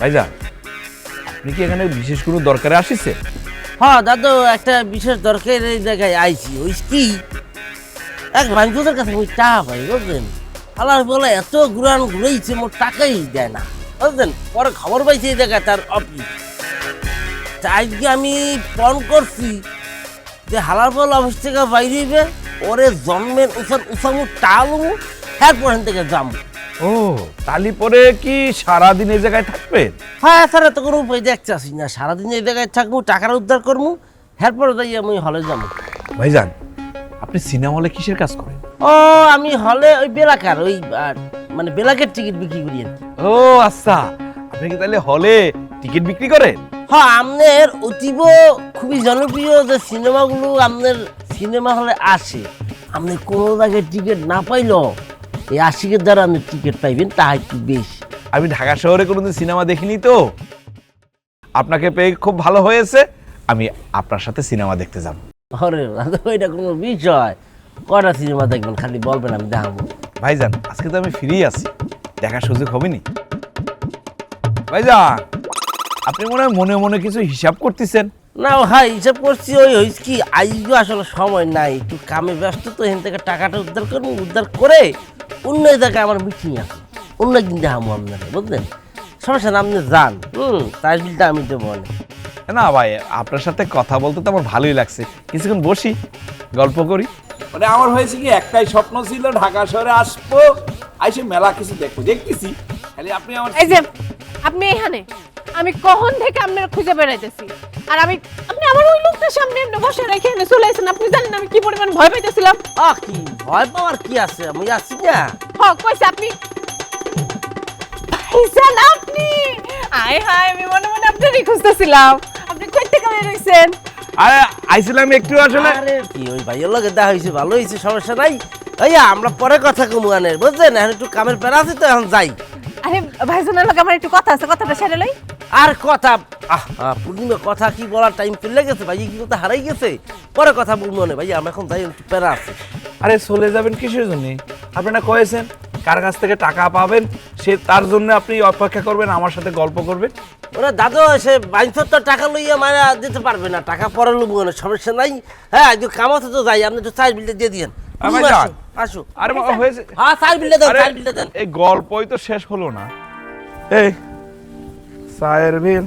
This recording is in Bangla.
ভাইজান, আপনি কি এখানে বিশেষ কোনো দরকারে আসিছেন? হ্যাঁ দাদু, একটা বিশেষ দরকার এই জায়গায় আইছি। ওই কি এক ভাইদের কাছে ওই টাকা পাই, বুঝলেন? আল্লাহ বলে এত ঘুরাইছে, মোট টাকাই দেয় না, বুঝলেন? পরে খবর পাইছি এই জায়গায় তার অফিস। আজকে আমি ফোন করছি যে হালার বল অফিস থেকে বাইরে হইবে, ওরে জন্মের উসামু টালু, এরপর থেকে যাবো। ও, তালি পরে কি সারাদিন এই জায়গায় থাকবেন? হ্যাঁ স্যার, তো কোনো উপায় দেখতেছি না। সারাদিন এই জায়গায় থাকবো, টাকার উদ্ধার করবো, এরপরে যাই আমি হলে যাবো। ভাইজান, আপনি সিনেমা হলে কিসের কাজ করেন? ও, আমি হলে ওই বেলাকার ওই মানে বেলাকের টিকিট বিক্রি করি আর কি। ও আচ্ছা, আপনি কি তাহলে হলে টিকিট বিক্রি করেন? হ্যাঁ, আপনার অতীব খুবই জনপ্রিয় যে সিনেমাগুলো আপনার সিনেমা হলে আসে, আপনি কোনো জায়গায় টিকিট না পাইলেও এই আশিকের দ্বারা আপনি টিকিট পাইবেন, তা একটু বেশি। আমি ঢাকা শহরে কোনোদিন সিনেমা দেখিনি তো, আপনাকে পেয়ে খুব ভালো হয়েছে। আমি আপনার সাথে সিনেমা দেখতে যাব। আরে এটা কোনো বিষয়? কটা সিনেমা দেখবেন খালি বলবেন, আমি দেখাবো। ভাইজান, আজকে তো আমি ফ্রি আছি, দেখার সুযোগ হবে নি। ভাইজান, আপনি মনে হয় মনে মনে কিছু হিসাব করতেছেন। না ভাই, হিসাব করছি ওই হয়েছে কি, আজকে আসলে সময় নাই, একটু কামে ব্যস্ত তো। এখান থেকে টাকাটা উদ্ধার করবো, উদ্ধার করে অন্য জায়গায় আমার মিটিং আছে, অন্য একদিন দেখাবো আপনাকে, বুঝলেন? সমস্যা না, আপনি যান। তার বিলটা আমি দেবো অনেক। না ভাই, আপনার সাথে কথা বলতে তো আমার ভালোই লাগছে, কিছুক্ষণ বসি, গল্প করি। মানে আমার হয়েছে কি, একটাই স্বপ্ন ছিল ঢাকা শহরে আসবো, আইসে মেলা কিছু দেখবো, দেখতেছি খালি আপনি আমার এই যে আপনি এখানে, আমি কখন থেকে আপনার খুঁজে বেড়াইতেছি, আর আপনি আমার ওই লোকটার সামনে এমনি বসে রেখে এনে চলে আসেন। আপনি জানেন আমি কি পরিমাণ ভয় পাইতেছিলাম? কি ভয় পাওয়ার কি আছে, আমি আছি না। কইছে আপনি ভাইজান, আপনি আয় হায়, আমি মনে মনে আপনারই খুঁজতেছিলাম। আপনি কই থেকে বের হইছেন? আরে আইছিলাম একটু আসলে। আরে কি, ওই ভাইয়ের লগে দেখা হয়েছে, ভালো হয়েছে, সমস্যা নাই। ভাইয়া, আমরা পরে কথা কমু আনের, বুঝলেন? এখন একটু কামের প্যারা আছে তো, এখন যাই। আরে ভাইজানের লগে আমার একটু কথা আছে, কথাটা সেরে লই। আর কথা পূর্ণিমা, কথা কি বলার টাইম চলে গেছে ভাই, কি কথা হারাই গেছে, পরে কথা বলবো না ভাই, আমরা এখন যাই, একটু প্যারা আছে। আরে চলে যাবেন কিসের জন্য? আপনারা কয়েছেন কার কাছ থেকে টাকা পাবেন, সে তার জন্য আপনি অপেক্ষা করবেন, আমার সাথে গল্প করবেন। ওরা দাদু এসে 72 টাকা লইয়া মারা দিতে পারবে না, টাকা পরে লুবো না, সমস্যা নাই। হ্যাঁ, একটু কামাতে তো যাই, আপনি একটু চায়ের বিলটা দিয়ে দিয়েন। আসো। আরে বাবা, হয়েছে। হ্যাঁ, চায়ের বিলটা দেন, আরে, চায়ের বিলটা দেন। এই গল্পই তো শেষ হলো না। এই চায়ের বিল